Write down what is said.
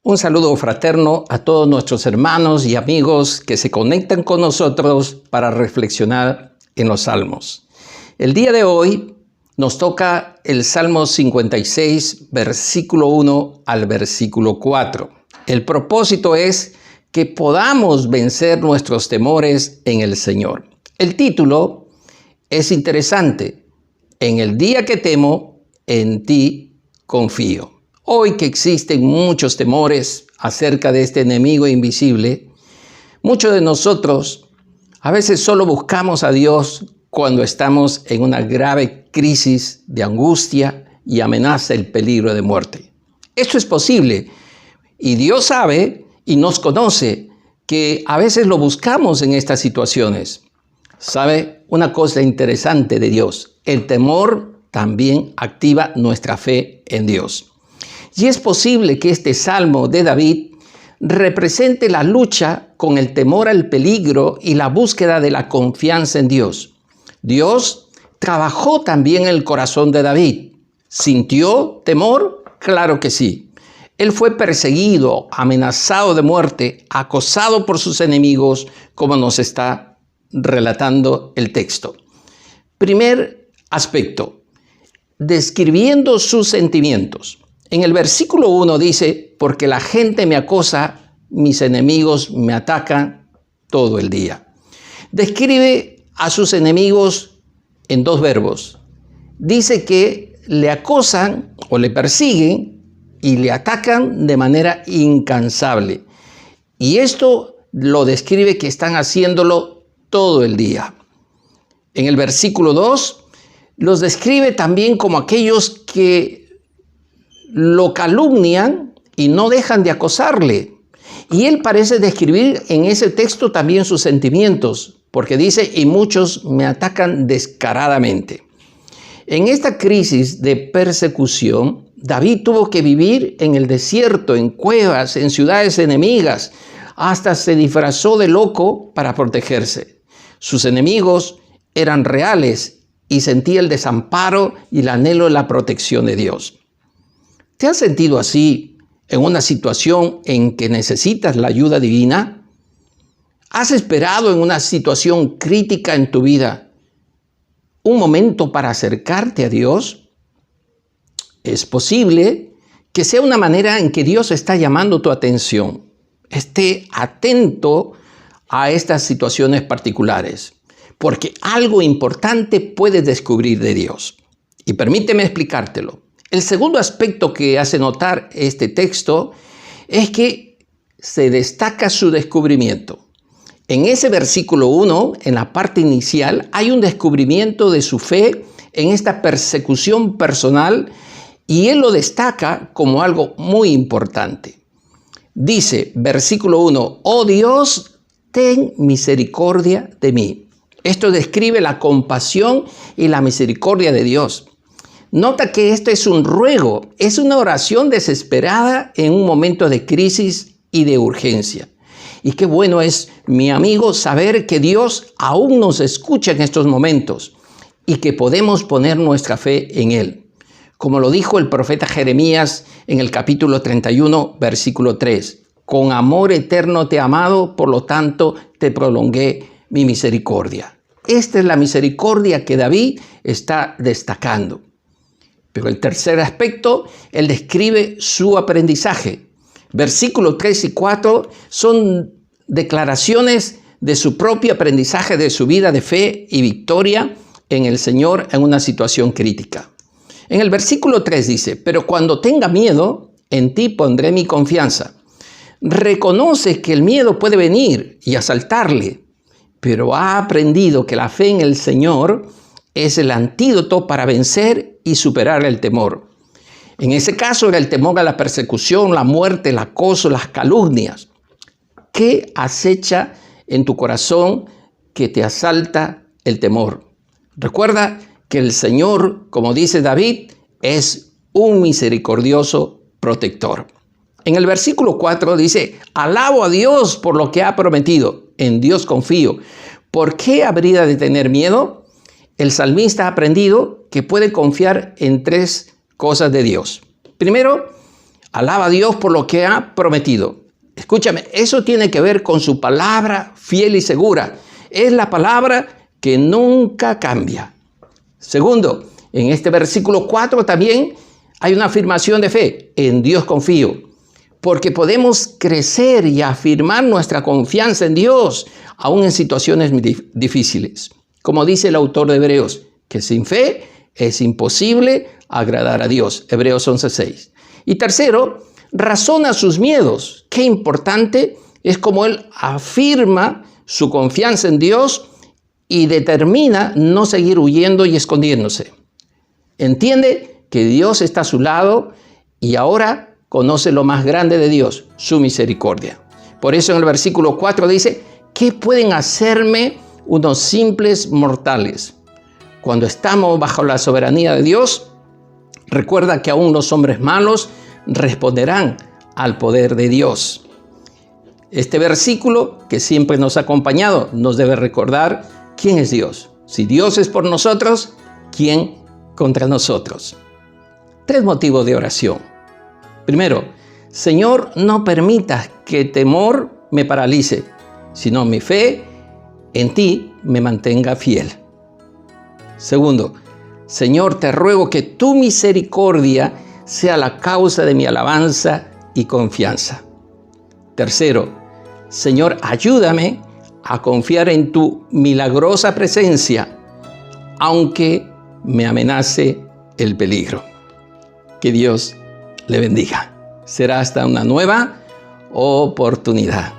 Un saludo fraterno a todos nuestros hermanos y amigos que se conectan con nosotros para reflexionar en los Salmos. El día de hoy nos toca el Salmo 56, versículo 1 al versículo 4. El propósito es que podamos vencer nuestros temores en el Señor. El título es interesante. En el día que temo, en ti confío. Hoy que existen muchos temores acerca de este enemigo invisible, muchos de nosotros a veces solo buscamos a Dios cuando estamos en una grave crisis de angustia y amenaza el peligro de muerte. Esto es posible y Dios sabe y nos conoce que a veces lo buscamos en estas situaciones. ¿Sabe una cosa interesante de Dios? El temor también activa nuestra fe en Dios. Y es posible que este salmo de David represente la lucha con el temor al peligro y la búsqueda de la confianza en Dios. Dios trabajó también en el corazón de David. ¿Sintió temor? Claro que sí. Él fue perseguido, amenazado de muerte, acosado por sus enemigos, como nos está relatando el texto. Primer aspecto, describiendo sus sentimientos. En el versículo 1 dice, porque la gente me acosa, mis enemigos me atacan todo el día. Describe a sus enemigos en dos verbos. Dice que le acosan o le persiguen y le atacan de manera incansable. Y esto lo describe que están haciéndolo todo el día. En el versículo 2 los describe también como aquellos que lo calumnian y no dejan de acosarle. Y él parece describir en ese texto también sus sentimientos, porque dice, y muchos me atacan descaradamente. En esta crisis de persecución, David tuvo que vivir en el desierto, en cuevas, en ciudades enemigas, hasta se disfrazó de loco para protegerse. Sus enemigos eran reales y sentía el desamparo y el anhelo de la protección de Dios. ¿Te has sentido así en una situación en que necesitas la ayuda divina? ¿Has esperado en una situación crítica en tu vida un momento para acercarte a Dios? Es posible que sea una manera en que Dios está llamando tu atención. Esté atento a estas situaciones particulares, porque algo importante puedes descubrir de Dios. Y permíteme explicártelo. El segundo aspecto que hace notar este texto es que se destaca su descubrimiento. En ese versículo 1, en la parte inicial, hay un descubrimiento de su fe en esta persecución personal y él lo destaca como algo muy importante. Dice, versículo 1, oh Dios, ten misericordia de mí. Esto describe la compasión y la misericordia de Dios. Nota que esto es un ruego, es una oración desesperada en un momento de crisis y de urgencia. Y qué bueno es, mi amigo, saber que Dios aún nos escucha en estos momentos y que podemos poner nuestra fe en Él. Como lo dijo el profeta Jeremías en el capítulo 31, versículo 3. Con amor eterno te he amado, por lo tanto te prolongué mi misericordia. Esta es la misericordia que David está destacando. Pero el tercer aspecto, él describe su aprendizaje. Versículos 3 y 4 son declaraciones de su propio aprendizaje, de su vida de fe y victoria en el Señor en una situación crítica. En el versículo 3 dice, pero cuando tenga miedo, en ti pondré mi confianza. Reconoce que el miedo puede venir y asaltarle, pero ha aprendido que la fe en el Señor es el antídoto para vencer y superar el temor. En ese caso era el temor a la persecución, la muerte, el acoso, las calumnias. ¿Qué acecha en tu corazón que te asalta el temor? Recuerda que el Señor, como dice David, es un misericordioso protector. En el versículo 4 dice, alabo a Dios por lo que ha prometido, en Dios confío. ¿Por qué habría de tener miedo? El salmista ha aprendido que puede confiar en tres cosas de Dios. Primero, Alaba a Dios por lo que ha prometido. Escúchame, eso tiene que ver con su palabra fiel y segura. Es la palabra que nunca cambia. Segundo, en este versículo 4 también hay una afirmación de fe. En Dios confío. Porque podemos crecer y afirmar nuestra confianza en Dios, aún en situaciones difíciles. Como dice el autor de Hebreos, que sin fe es imposible agradar a Dios. Hebreos 11:6. Y tercero, razona sus miedos. Qué importante es como él afirma su confianza en Dios y determina no seguir huyendo y escondiéndose. Entiende que Dios está a su lado y ahora conoce lo más grande de Dios, su misericordia. Por eso en el versículo 4 dice, ¿qué pueden hacerme unos simples mortales? Cuando estamos bajo la soberanía de Dios, recuerda que aún los hombres malos responderán al poder de Dios. Este versículo que siempre nos ha acompañado nos debe recordar quién es Dios. Si Dios es por nosotros, ¿quién contra nosotros? 3 motivos de oración. Primero, Señor, no permitas que temor me paralice, sino mi fe en ti me mantenga fiel. Segundo, Señor, te ruego que tu misericordia sea la causa de mi alabanza y confianza. Tercero, Señor, ayúdame a confiar en tu milagrosa presencia, aunque me amenace el peligro. Que Dios le bendiga. Será hasta una nueva oportunidad.